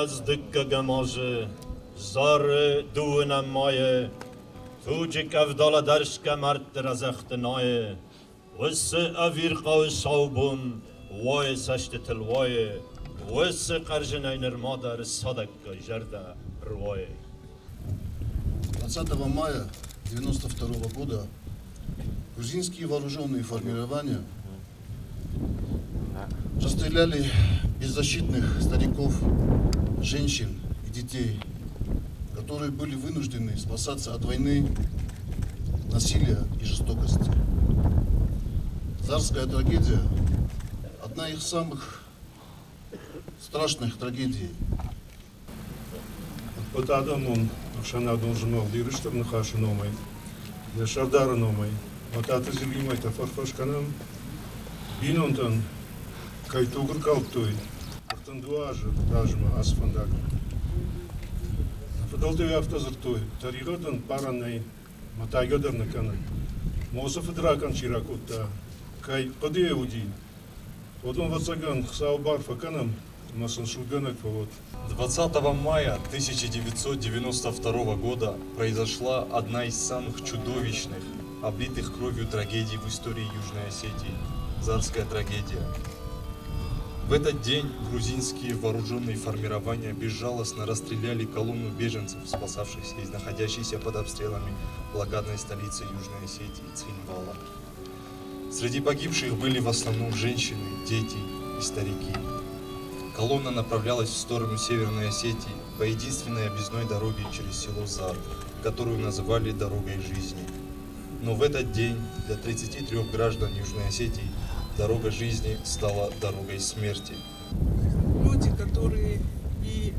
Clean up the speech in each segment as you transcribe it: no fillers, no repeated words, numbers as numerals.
Язdyka może, zory duły na moje, tudzika w dole darska martera zachtenoje, łysy awirqały saubun, łoje sasztytel łoje, łysy karżynajner modar sodakka жарда рвое. 20 мая 1992 года грузинские вооруженные формирования расстреляли беззащитных стариков, женщин и детей, которые были вынуждены спасаться от войны, насилия и жестокости. Зарская трагедия – одна из самых страшных трагедий. Вот Адам он шана должен был директор на хашу номой, я шардара номой. Вот это зимой это фарфашканам, бинонтон, кайтугр калтой, артон дуажа, дажма асфандак. Подолтый автозартой, тариготон параней, матайгодар на канай. Мософ дракан чиракута, кай подеуди. Вот он вацаган хсаубар факанам, масон шуганак повод. 20 мая 1992 года произошла одна из самых чудовищных, облитых кровью трагедий в истории Южной Осетии – Зарская трагедия. В этот день грузинские вооруженные формирования безжалостно расстреляли колонну беженцев, спасавшихся из находящейся под обстрелами блокадной столицы Южной Осетии Цхинвала. Среди погибших были в основном женщины, дети и старики. Колонна направлялась в сторону Северной Осетии по единственной объездной дороге через село Зар, которую называли «дорогой жизни». Но в этот день для 33 граждан Южной Осетии дорога жизни стала дорогой смерти. Люди, которые и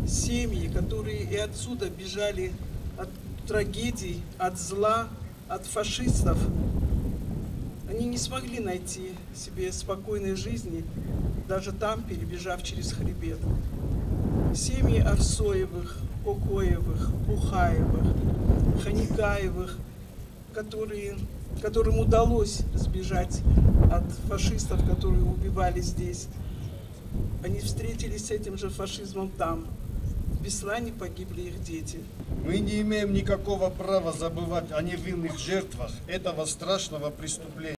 семьи, которые и отсюда бежали от трагедий, от зла, от фашистов, они не смогли найти себе спокойной жизни, даже там, перебежав через хребет. Семьи Арсоевых, Кокоевых, Бухаевых, Ханикаевых, которым удалось сбежать от фашистов, которые убивали здесь. Они встретились с этим же фашизмом там. В Беслане погибли их дети. Мы не имеем никакого права забывать о невинных жертвах этого страшного преступления.